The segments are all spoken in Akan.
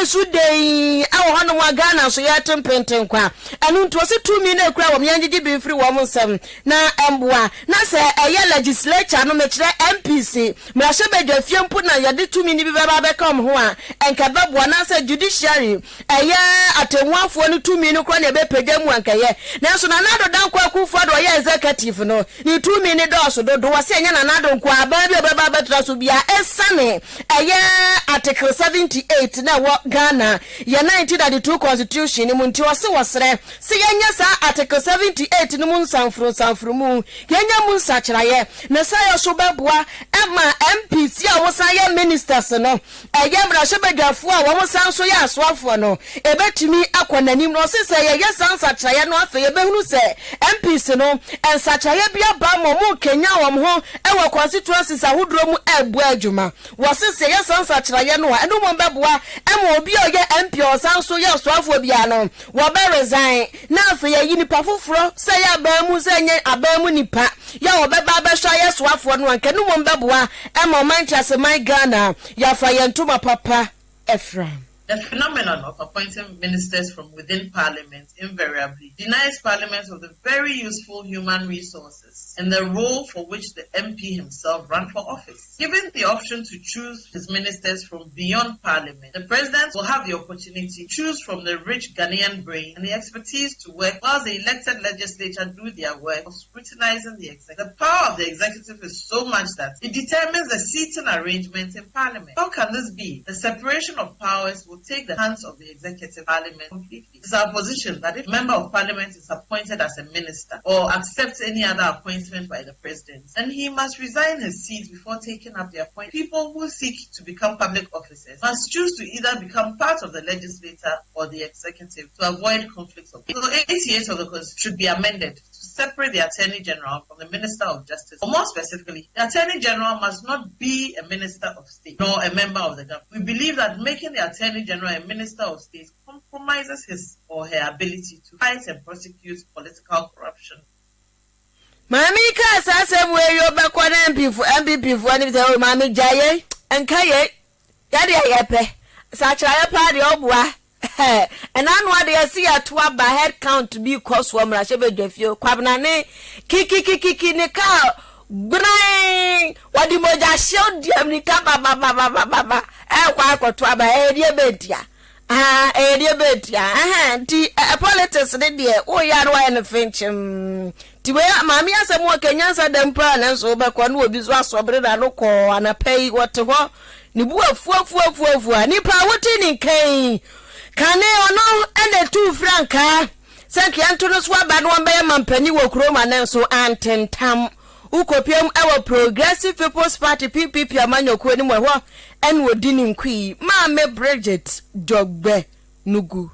so dey awo hanu wa Ghana so ya tempenten kwa anu nto se 2 minute kura wo myanjiji be free wo nsem na emboa na se eye legislature no mekire MPC mrahye bedwafie mpu na yede 2 minute bi baba be come ho a enka beboa na se judiciary eye atenwafo no 2 minute kura na be pegam ankaye na so na nado dan kwa kufu do ye executive no ni 2 minute do wase enya na nado kwa aba bi baba betra so bia esane eye article 78 na wo Ghana ya 1992 constitution ni munti wase wasre se yenya sa article 78 ni mun sanfru mu yenya mun sachiraye na sa yo so beboa ema MPC a wo san ye ministers no eye mrahye bedwafo a wo san so ya aswafo no ebetimi akonanim no se ye san sachiraye no afa ye behunu se MPC no ensachiraye bia ba mo Kenya wo ho ewo constituencies ahudro mu ebu adwuma wose se ye san sachiraye no a eno mo beboa ema obi oye MP o san so ye aswafo bia no wo be resign na afa ye nipa foforo se ya ba mu se nye aba mu nipa ya wo be ba be hwa ye swafo no anka no mo beboa ema Manchester my Ghana ya fa ye ntoma papa Ephraim. The phenomenon of appointing ministers from within Parliament invariably denies Parliament of the very useful human resources and the role for which the MP himself ran for office. Given the option to choose his ministers from beyond Parliament, the President will have the opportunity to choose from the rich Ghanaian brain and the expertise to work whilst the elected legislature do their work of scrutinizing the executive. The power of the executive is so much that it determines the seating arrangements in Parliament. How can this be? The separation of powers will take the hands of the executive Parliament completely. It is our position that if a member of Parliament is appointed as a minister or accepts any other appointment by the President, then he must resign his seat before taking up the appointment. People who seek to become public officers must choose to either become part of the legislature or the executive to avoid conflicts of interest. So 88 of the Constitution should be amended to separate the Attorney General from the Minister of Justice. Or more specifically, the Attorney General must not be a Minister of State nor a member of the government. We believe that making the Attorney General a Minister of State compromises his or her ability to fight and prosecute political corruption. Mami ka sasem we yo be kwa MPP fu ani say mami jaye enkaye ya de ayepe sa chiraye pa de obua enanu ade asi atoa ba head count bi cost wo mra shebe dwafio kwabna ne kiki ne ka brain wadi moja show dem ni ka ba kwa akotoa ba ere betia ere betia ti politics ne de o ya no ya no finchim tiwe mami asem wo Kenyansa dempa na so be kwa no obi so asobre da no ko anapai wote ho ni bu afuafuafuafua nipa wote ni kan kane ono ene 2 franka sanki antono so aba no be mampani wo kroma na so antentam ukopiem ewo Progressive People's Party PPP amanyoko ni mwe ho ene wodi ni nkwi ma me Bridget Dogbe nugu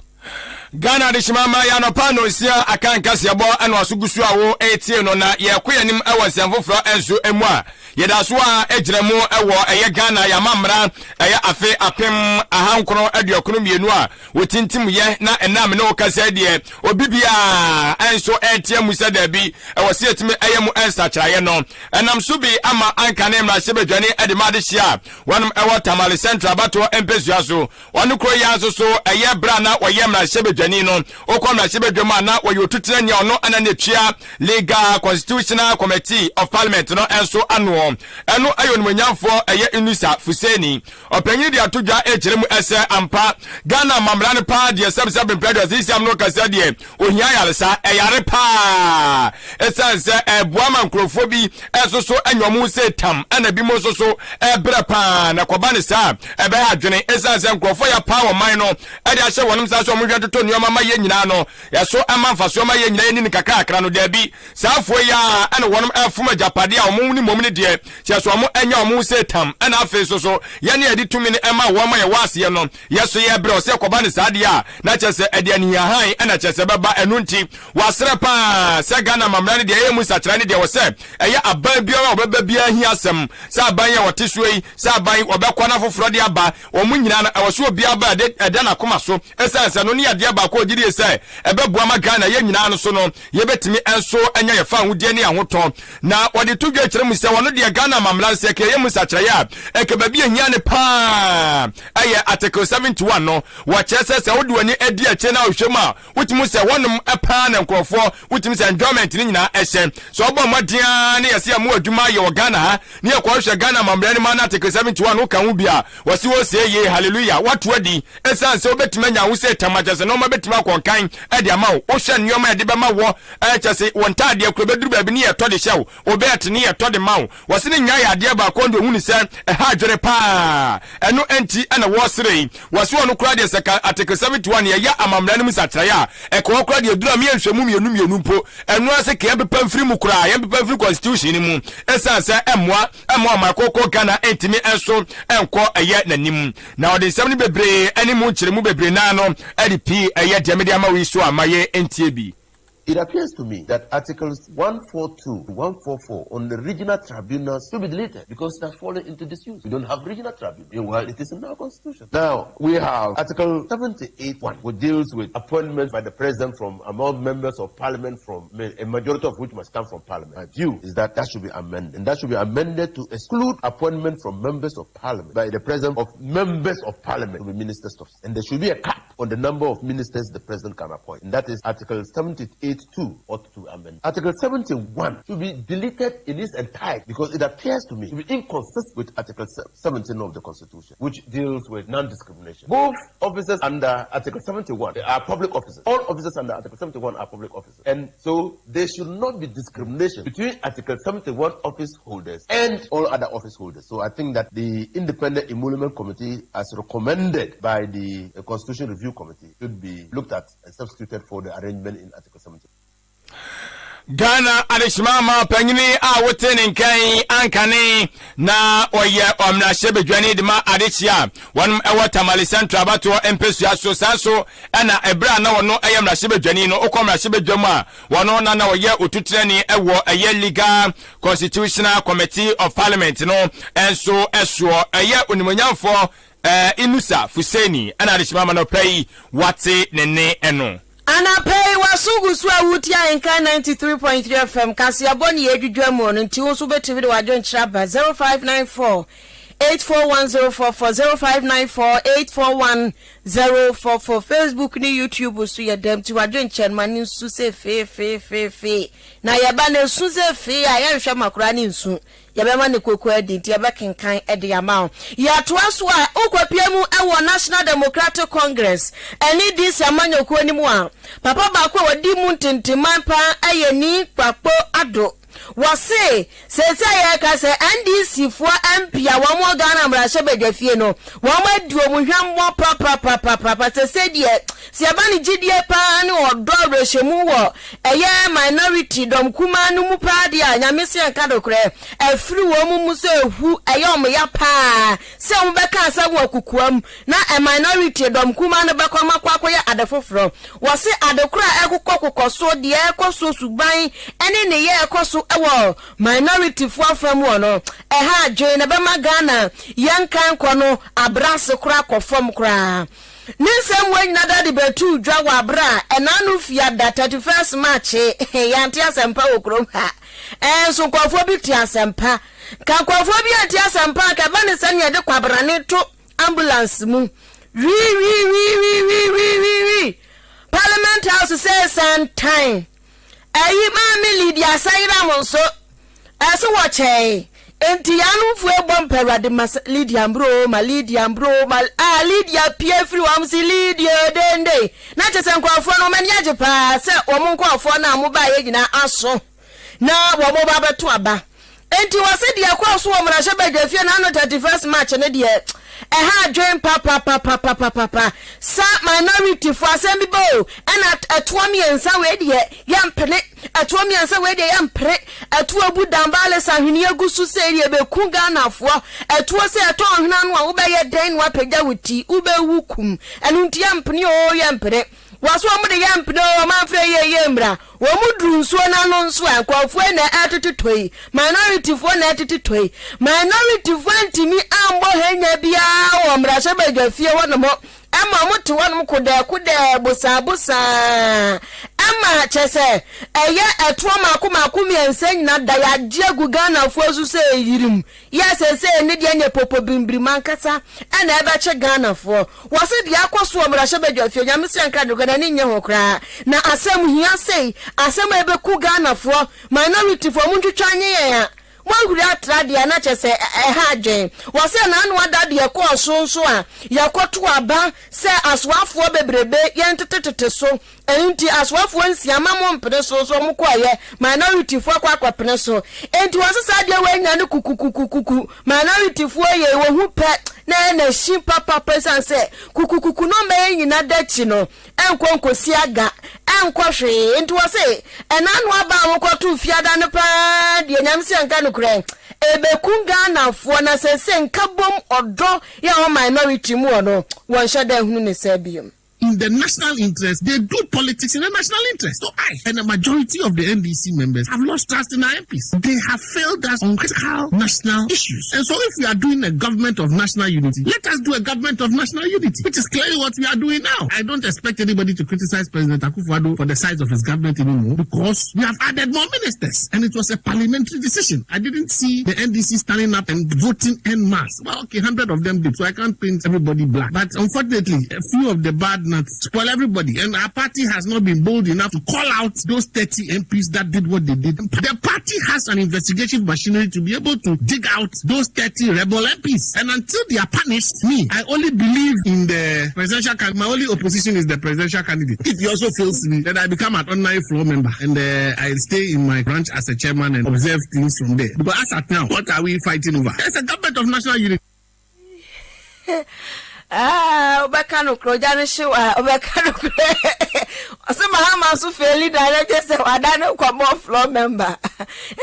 Ghana de shimama ya no pano sia Ahenkan Kasiebo eno asugusu awo etie no na ye kwanim ewo siamfofro enso emu a ye da so a ejiremu ewo eye Ghana ya mamra eye afe apem ahankoro aduokono mienu a wotintim ye na enam ne okasa de obibia enso etie musa da bi ewo se etime eye mu ensa kiraye no enam so bi ama ankane mra sebedwane edemade hia wonum ewo Tamale Central bato empesua so wonu kro ya so eye bra na woye mra sebedwane no okwamra sebedwama na woyotutina nya ono ananetua Legal Constitutional Committee of Parliament no enso ano eno ayo nmanyamfo eye Inusa Fuseni opanyi de atodwa ejiremu ese ampa Ghana mamra ne pa de sebsebe president isiam no kasa de ohia yaresa eyare pa esanse ebuama nkrofo bi esoso anyomu se tam ana bi mo soso ebre pa na kobane sa ebe adwene esanse nkrofo ya pa wo man no ade ahye wonum sa so mo hwatoto nyoma ma ye nyina no yaso amanfa so ma ye nyina ni kakra akra no da bi saafo ya ana wonum afuma japade a omo ni mom ni de so omo anya omo se tam ana afi so ye ne edi 2 minute ema wo ma ye wase no yeso ye bre o se kobane sa de a na chese ede ani ya han ana chese beba enu nti wasre pa se Ghana mamra ne de ye musa kra ne de wo se eye aban bia obeba bia hi asem sa aban ye wote so yi sa aban obekwa na foforo de aba omo nyina na wo so obi aba de na koma so esanse no ne ya de ba ko gidi say ebeboa ma Ghana ye nyina no so no ye betimi enso anya ye fa ahudie ne ahoton na wode to dwa kire mu se wono de Ghana mamla se ke ye musa kire ya eke ba bi ehia ne pa aye article 71 no wa chese se wode wani edi a che na ohwema wutimu se wonom epa na nkrofo wutimu se enjoyment ni nyina ehye so obo madia ne yese amu adwuma ye wo Ghana ha ne ye kwa hwe Ghana mamla ne ma na article 71 wo kan wo bia wasi wo se ye hallelujah watu adi esan se obetime nya wo se tamajase no ma betima konkan e de ama wo hwe nyoma e de be ma wo chese wonta de akro beduru ba bi ne ye to de hyew obet ne ye to de ma wo wasi ne nya ya de ba kondo hunu se ha dwere pa eno enti na wo sere wasi wo no kura de se ka article 71 ye ya amamra ne musatraya e ko kura de duru me nhwemu mienu mpo eno ase ke be pamfiri mu kura ye be pamfiri constitution ni mu esan se emoa makoko Ghana entimi enso enko eye nanim na ode nsem ni bebre ani mu nkire mu bebre na no adp eye de media ma wi so amaye entie bi. It appears to me that Articles 142 to 144 on the regional tribunals should be deleted because it has fallen into disuse. We don't have regional tribunals. Well, it is in our constitution. Now, we have Article 78.1, which deals with appointments by the president from among members of parliament, from a majority of which must come from parliament. My view is that should be amended. And that should be amended to exclude appointment from members of parliament by the president of members of parliament to be ministers of state. And there should be a cap on the number of ministers the president can appoint. And that is Article 78. 2 ought to amend. Article 71 should be deleted in its entirety because it appears to me to be inconsistent with Article 17 of the Constitution, which deals with non-discrimination. Both officers under Article 71 are public officers. All officers under Article 71 are public officers. And so there should not be discrimination between Article 71 office holders and all other office holders. So I think that the Independent Emolument Committee, as recommended by the Constitution Review Committee, should be looked at and substituted for the arrangement in Article 71. Ghana alishimama pengini wote nkai ankane na oye omna shebe dwane de ma adechia wonum ewo tamale central bato empesu aso saso na ebra na wono eyemna shebe dwane no okomra shebe dwamu a wono na oye otutreni ewo eye legal constitutional committee of parliament no enso eso eye onimonyamfo inusa fuseni ana alishimama no pay wate nene eno Anapei wasugusu awuti Ahenkan 93.3 FM Kasiebo ni edwudwamu no nti wo so betibi de wadwo nchiraba 0594 8410440 0594841044 Facebook ni YouTube so ye dem ti wadwo nchen ni nsu se fe na yaba na nsu se fe a ye hwe makura ni nsu yabema ne koku adi nti yabekenkan ede yama ya toaso a okwapiamu ewo National Democratic Congress eni dis amanyoku animu a papa ba kwa wadi mu ntintiman pa ayeni kpapo ado wase sese ya ka se NDC fo MP a wo mo Ghana mrashe bedafie no wo ma duo mu hwammo papa sese die se aba ni gidie pa ne odo rehemu wo eye minority dom kuma no mu pa dia anyamese enka dokre afiri wo mu so ehu eye om ya pa se wo beka asa wo akukuam na a minority dom kuma no beka makwa ya adefofro wase adekura ekokokkoso die ekoso suban ene ne ye ekoso ewo minority fo afam wo no ha join na be Ghana yankan kono abrase kura kofom kura ninsem wanyina dadi betu dwa wa bra enanu fia da 31st March yanti asempa okrom ha so kwafo bi ti asempa ka kwafo bi anti asempa ka bane sanya de kwabrane to ambulance mu wi Parliament House says time ayi ma me Lydia Sayra monso aso wache enti anu fu ebom perade mas Lydia bro ma Lydia pie free wam si Lydia dende na chese nkwafo no mani age pa se omo nkwafo na mo ba ye gina aso na wo mo ba beto aba enti wase dia kwa so wo mra hye badafie na no 31st March ne de ha join papa sa minority for assembly bo and atuami ensa we de yampene atuami ensa we de yampre atu abu dambale sahwini agusu serie be ku Ghana fo atu se ato hwena no a wo be ye den wa pagya wuti wo be wukum enu nti yampene o yampre waso mo de yampene o manfre ye mbra wo mudru nso na no nso akwafo na atetotoi minority fo na atetotoi minority fo ntimi ambo henya bia wo mrashe badwafie wo no mo ama mutu wanu kude busa ama chese eye etwoma akuma ensen na da ya jegu Ghana fuazu se yirim ya se ne de anya popo bimbiri mankasa ana ebe che Ghana fo wose de akoso omrahye bedwafio nyamse anka de kana ni nye hokra na asem hia sei asem ebe ku Ghana fo minority fo muntwanye ya Mwanguri atradi anache se hadwen wose na anu adade ye ko sonso a ye koto aba se aswafo bebrebe ye ntetetete so enti aswafo nsiama mo mpene so mukoye minority fo akwa pene so enti wose sade we nya ne kukukukuku minority fo ye wo hu pe na shi papa person se kukukuku no me nyina dachi no enkonkosi aga enkohwe enti wose enanu aba wo koto fiada ne pa de nyamse anka no ebe kunga na fo na sese nkabom odo ya o minority mu ono won shada hunu ne sabium. In the national interest, they do politics in the national interest. So and the majority of the NDC members have lost trust in our MPs. They have failed us on critical national issues. And so if we are doing a government of national unity, let us do a government of national unity, which is clearly what we are doing now. I don't expect anybody to criticize President Akufo-Addo for the size of his government anymore because we have added more ministers and it was a parliamentary decision. I didn't see the NDC standing up and voting en masse. Well, okay, 100 of them did, so I can't paint everybody black. But unfortunately, a few of the bad spoil everybody, and our party has not been bold enough to call out those 30 MPs that did what they did. The party has an investigation machinery to be able to dig out those 30 rebel MPs, and until they are punished, I only believe in the presidential candidate. My only opposition is the presidential candidate. If he also fails me, then I become an ordinary floor member, and I stay in my branch as a chairman and observe things from there. Because as at now, what are we fighting over? It's a government of national unity. Obekano krojane shiwa obekano asema hama su feli director se wadane kwa mo floor member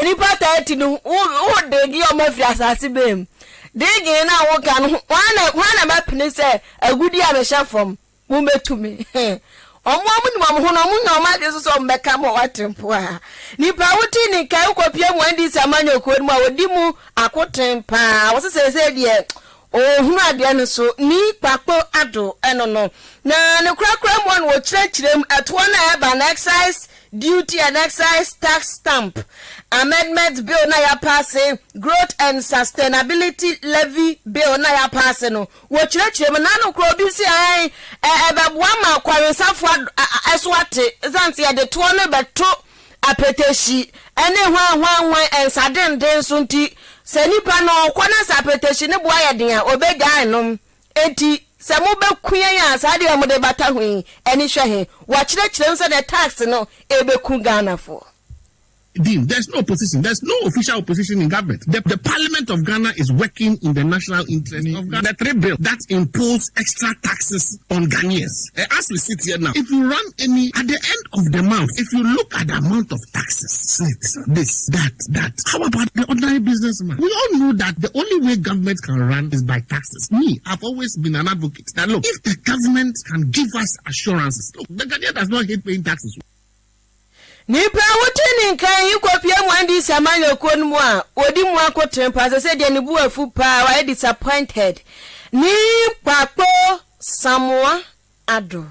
eni pata eti no o degi o mafia asase bem degi na wo kan wana mapine se agudi abehya from mu betumi omo ni mo ho no mu na o ma de so mbeka mo watempo a nipa wuti ni kai kopie mu andi samanyo ko mu a wodi mu akotempa wo se de hunu ade no so ni papo ado eno no na ne krakra mo no chirechirem eto na eba na excise duty and excise tax stamp amendment bill na ya pass growth and sustainability levy bill na ya pass no wo chirechirem na no kro bi si ebeboa ma kwarensafo eswate zanti ya de to no beto apeteshi ene hwan ensadenden so nti senipa no kwana sapeteshine ne boa ye den a obega enom enti se mo be kuyen ya sade mo de bata hwen eni hwe wa kire nso the tax no ebeku Ghana for. There's no opposition. There's no official opposition in government. The Parliament of Ghana is working in the national interest of Ghana. The three bill that impose extra taxes on Ghanaians. As we sit here now, if you run any, at the end of the month, if you look at the amount of taxes, this, that, how about the ordinary businessman? We all know that the only way government can run is by taxes. I've always been an advocate that, look, if the government can give us assurances, look, the Ghanaian does not hate paying taxes. Nipa wotini nkan yikopie mwandi samanyo konmu a odi mu akotempa se de ne bu afu pa wa disappointed ni papo Samoa Ado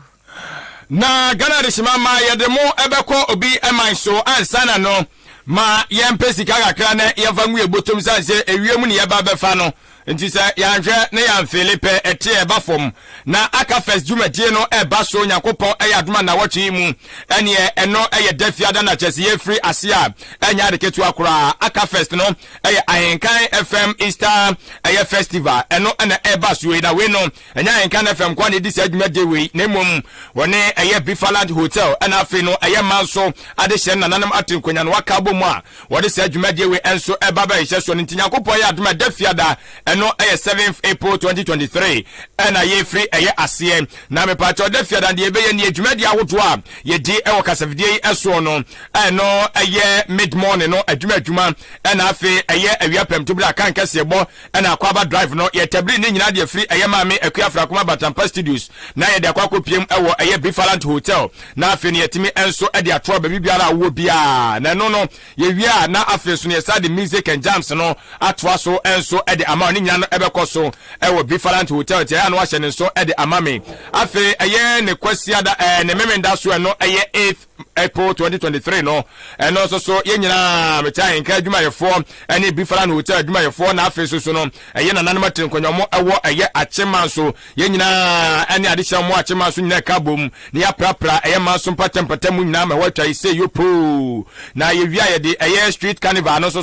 na Ghana de shimama yede mo ebeko obi eman so ansana no ma yempesi kakra na yevangu ebotom sanse ewiemu ne yeba befa no nti sa yanhwe ne yan Filipe ete eba fom na aka first jumadie no eba so nyakopon eyadoma na wochi mu ene eno eye dafiada na chese ye free asia enya de ketu akura aka first no eye Ahenkan FM Easter eye festival eno ena eba so na we no enya Ahenkan FM kwa ne di sa jumadie we na mom woni eye Bifaland Hotel ena afi no eye manso ade hye nananam atenkonya no waka bomu a wode sa jumadie we enso eba ba hye so nti nyakopon ya adoma dafiada eno 7th April 2023 ena ye free eye asie na me pacho de fiada de ebe ye ne adwumadi awoto a ye di ewo kasafidie eso no eno eye mid morning no adwuma ena afi eye awiapem to bla kan Kasiebo ena akwaba drive no ye tabli ni nyina de free eye maame akuafra koma Batampa Studios na ye de akwakopiem ewo eye Bifaland Hotel na afi ne yetimi enso e de atro ba bibiara wo bia na no ye wia na afi so ne sade music and jams no atwa so enso e de ama nyina no ebekɔ so ɛwɔ Different Hotel te no ahye ne so ɛde amame afi ɛyɛ ne kwasia da ne memenda so no ɛyɛ 8th April 2023 no ɛno so ye nyina meta Ahenkan adwumayɛfo ɛne Different Hotel adwumayɛfo na afi so no ɛyɛ nananom atenkonyomo ɛwɔ ɛyɛ Achema so ye nyina ɛne adehya mo Achema so nyina ka bom ne ya prapra ɛyɛ man so mpatem mu nyina ma watwa ise yopo na ye wia ye de ɛyɛ street carnival no so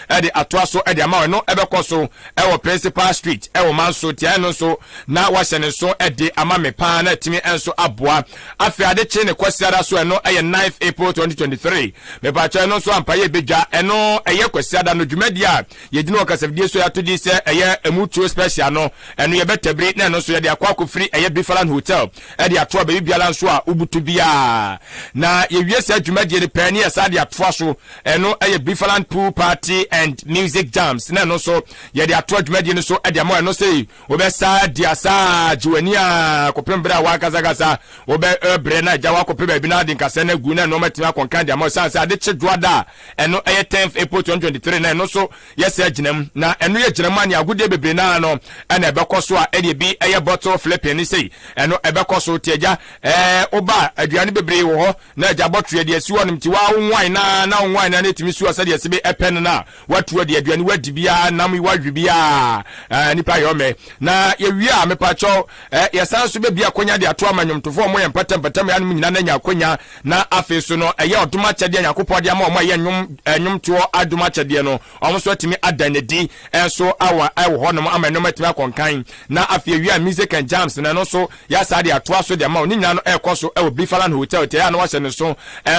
ɛde atoa so ɛde ama no ɛbɛkɔ so ɛwɔ Principal Street ɛwɔ man so tia no so na wahyɛ ne so ɛde ama me pa na timi enso aboa afi ade kye ne kwasiara so ɛno ɛyɛ 9th April 2023 me ba kye no so ampa ye bedwa ɛno ɛyɛ kwasiada no dwumadi a ye gino kasafdie so yato di sɛ ɛyɛ emutuo special no ɛno ye betabri na ɛno so ye de akwa free ɛyɛ Different Hotel ɛde atoa be biala nso a ubutu bia na ye wie sɛ dwumadi de pani ɛsa de atoa so ɛno ɛyɛ Different Pool Party and Music Jams na ɛno so ye de atoa dwumadi no so ɛde ama ɛno sɛ obɛsa dia sa jiwania kopembra wa kazagasa obe bre na jawa kopemba bi na de nkasa na gu na no matima konkan dia mo sansa ade chedwa da eno eye 10th April 2023 na eno so yes aginam na eno ye ginam ani agode bebre na no na ebekọ so a ede bi eye bottle flipping ni sei eno ebekọ so tiaja oba aduane bebre wo ho na aja bottle de asi wonim ti wa wine na wine na netimi su asa de asibe epen na watu de aduane wadi bia nam wadwi bia nipa yome na ye wi a mepacho yesan so be bia konya de ato amanyomtofo mo ye mpatam ya no nyina na nya akonya na afi so no eye odoma kyede yakopɔ de ama o ma ye nyomto adoma kyede no omo so atimi adanedi so awa ɛwɔ hɔ no amanom atimi akonkan na afi wi a music and jams na no so ya sa de ato aso de ama o nyina no ɛkɔ so ɛwɔ Different Hotel te ya no wahyɛ ne so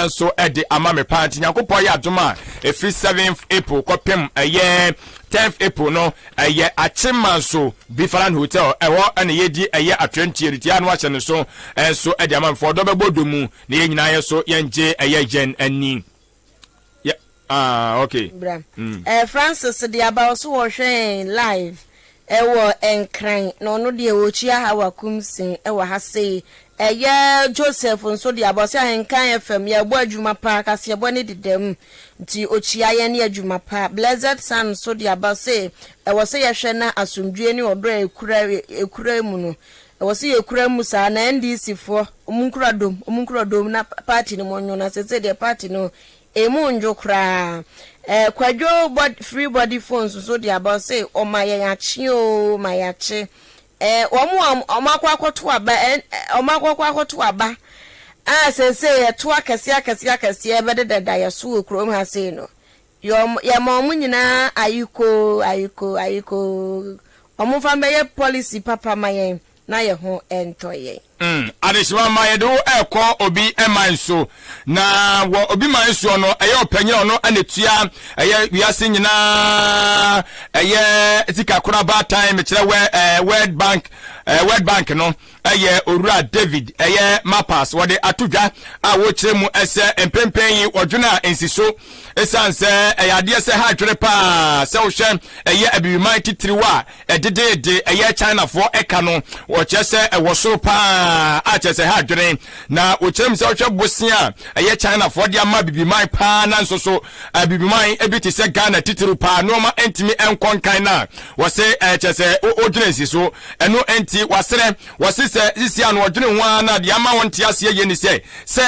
so ɛde ama me panti yakopɔ ye adoma efi 7th April kopem ɛyɛ 10th April no ɛyɛ Achema so Different Hotel ɛwɔ ɛna yedi ɛyɛ atwentie ritia no ahyɛ ne so so ɛde ama mfo do bɛbɔ domu na yɛ nyinaa yɛ so yɛnje ɛyɛ gen ani okay bra Francis de aba so wo hwɛ live ɛwɔ enkran no no de wochia ha wakumsin ɛwɔ ha sei ɛyɛ Joseph nso de aba so Ahenkan FM yɛ bɔ adwuma pa Kasiebo ne dedam nti ochia ye ne adwuma pa Blessed Son so de aba sei ɛwɔ se yɛ hwɛ na asomdue ne ɔdɔ ekura mu no ɛwɔ se yɛ kura mu sa na NDC fo omunkura dom na party no monyo na se de party no emu njokra kwadwo free body phones so de aba sei o mayachi o mayachi omakwakoto aba se to akase bededa ya so okrom ha sei no ya ma omu nyina ayiko omu fa meye policy papa mayen na ye ho entoye adeshima ma ye do ekọ obi emanso na wo obi manso no eye opanyira no anetua eye wiase nyina eye etika koraba time kire World Bank no eye Owura David eye mapas wode atodwa a wo kire mu ese empempen yi odwuna ensiso esanse eye ade se ha dwere pa se wo hwe eye abiman titiriwa ededede eye China fo eka no wo chese ewo soro pa a chese ha dwere na wo kire mu se wo hwe bosia eye China fo de ama bibiman pa na nso so bibiman ebiti se Ghana titiru pa no ma entimi enkonkan na wo se chese odwuna ensiso eno enti wase se sisia no odwene ho na de ama wonte ase ye ni se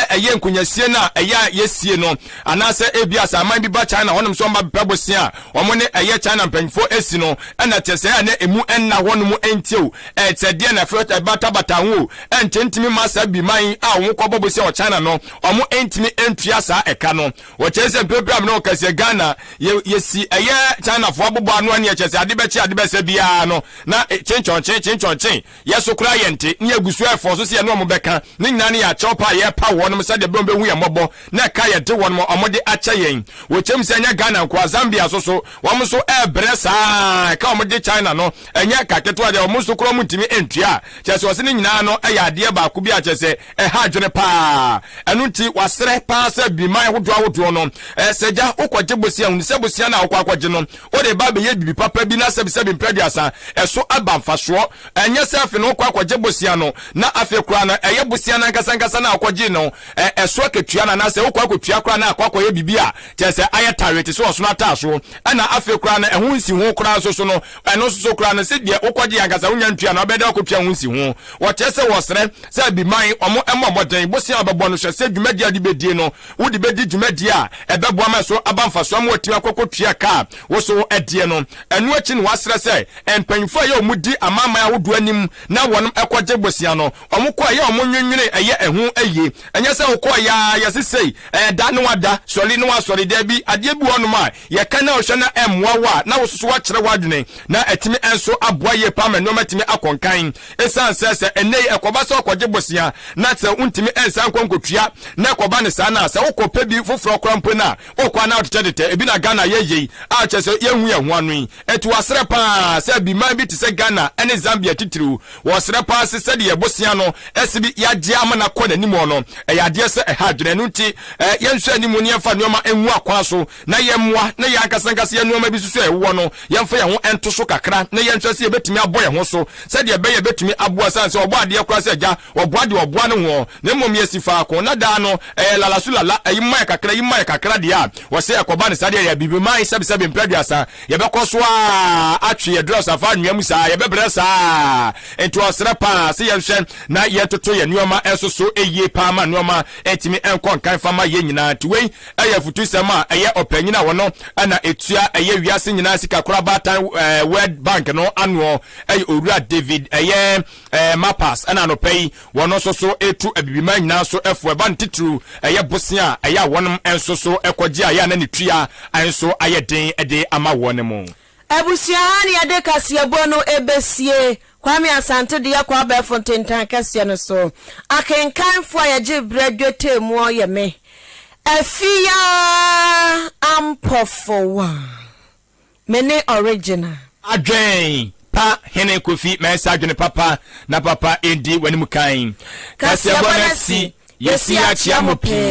eye nkunyasie na eye yesie no anase ebia sa man bi ba China honom so mba bebosia omo ne eye China mpanfo esi no na tese na emu enna honom entio tede na frota bata ho ententimi masa bi man a wo ko bobosia o China no omo entimi entua sa eka no wo chese mpepram no kase Ghana yesi eye China fo abobo anu ane chese ade be bia no na chenchon yeso kura yente ni agusu efo so se no mo beka ni nyina ne ya chopa ye pa wonom se de bombe hu ye mobo na ka ye de wonom omode acha yen wo chem se nya Ghana kwa Zambia so wom so ebresa ka omode China no enya ka keto de wom so kura mutimi entua chese wo se ni nyina no ɛyɛ adeɛ baako bi akyɛ sɛ ɛha adwene paa ɛno nti wasrɛ paa sɛ biman ahodoɔ no sɛgya wokɔgye bosia hu sɛ bosia na wokɔ akɔgye no wode ba bɛyɛ bibi papa bi na sɛbisɛbi mpɛduasa ɛso aba mfasoɔ ɛnyɛ sɛ afe no wokɔ akɔgye bosia no na afe koraa no ɛyɛ bosia no ankasa na akɔgye no ɛso akatua no anaasɛ wokɔ akɔtua koraa na akɔyɛ bibi a kyerɛ sɛ ayɛ tare te sɛ ɔsono ataa so ɛna afe koraa no ɛho nsi ho koraa nso so no ɛno nso so koraa no sɛdeɛ wokɔgye ankasa wonya ntua no wobɛdɛ wokɔtua ho nsi ho wɔkyerɛ sɛ wɔserɛ sɛ biman ɔmo ɛmmɔ mmɔden bosia ɔbɛbɔ no hwɛ sɛ dwumadi a de bɛdie no wode bɛdi dwumadi a ɛbɛboa ma so aba mfasoɔ ma watumi akɔkɔtua kaa wo so ɛdeɛ no ɛno akyi no wasrɛ sɛ mpanyimfo a ɛyɛ ɔmo di amaman ahodoɔ anim na wɔnom ɛkɔgye bosia no ɔmo kɔ ɛyɛ ɔmo nwenwene ɛyɛ ɛho ɛyie ɛnyɛ sɛ wokɔ yaa yɛsesei ɛda ne wada sɔre ne wasɔre da bi adeɛ bi wɔnom a yɛka na ɔhwɛ na ɛmmoa wo a na wo so so wakyerɛ w'adwene na ɛtumi ɛnso aboa yie paa ma nneɔma tumi akɔnkan ɛsiane sɛ ɛnnɛ yi ɛkɔba sɛ ɔkɔgye bosia na sɛ wontumi ɛnsa nkɔnkotua na ɛkɔba ne saa no a sɛ wokɔpɛ bi foforɔ kora mpo no a wokɔa na wotete ebi na Ghana yɛyei a kyerɛ sɛ yɛhu yɛ ho ano yi ɛti wasrɛ paa sɛ biman bi te sɛ Ghana ɛne Zambia titiriw wɔsrɛ paa sɛ sɛdeɛ bosia no ɛsi bi yɛagye ama na kɔ n'anim no ɛyɛ adeɛ sɛ ɛha adwene no nti yɛnhwɛ anim ne yɛmfa nneɔma ɛngu akwan so na yɛmmoa na yɛ ankasankasa yɛ nneɔma bi so ɛwɔ no yɛmfa yɛn ho ɛnto so kakra na yɛnhwɛ sɛ yɛbɛtumi abɔ yɛn ho so sɛdeɛ ɛbɛyɛ bɛtumi aboa san sɛ ɔbɔ adeɛ koraa sɛ agya ɔboa deɛ ɔboa no ho na mmom yɛsi faako na daa no lalaso lala ɛyi mma yɛ kakra deɛ a wɔsɛ ɛkɔba ne saa deɛ yɛ bibiman sɛbisɛbi mpɛduasa yɛbɛkɔ so a atwe yɛdurɔ safa nnua mu saa yɛbɛbrɛ saa nti ɔsrɛ paa sɛ yɛnhwɛ na yɛtoto yɛ nneɔma ɛso so ɛyie paa ma nneɔma ɛtumi ɛnkɔ nkan fama yɛ nyinaa nti wei ɛyɛ futusɛm a ɛyɛ ɔpanyin a wɔno ɛna ɛtua ɛyɛ wiase nyinaa sika kora baatan World Bank no anoɔ ɛyɛ owura David ɛyɛ mapas ɛna anɔpɛ yi wɔno nso so ɛtu abibiman nyinaa so ɛfo ɛba ne titiriw ɛyɛ bosia a ɛyɛ a wɔnom ɛnso so ɛkɔgye a yɛ ana ne tua ɛnso ayɛ den ɛde ama wɔn mu abusua ne ade Kasiebo no ebesie Kwame Asante de yakɔ abɛfo ntentan kɛseɛ no so akenkanfo a yɛgye brɛdwo temu ɔyɛ me afia ampofowa mene original adwen pa hene kofi mɛsa adwene papa na papa edi w'anim kan Kasiebo na si yesi akyia mo pii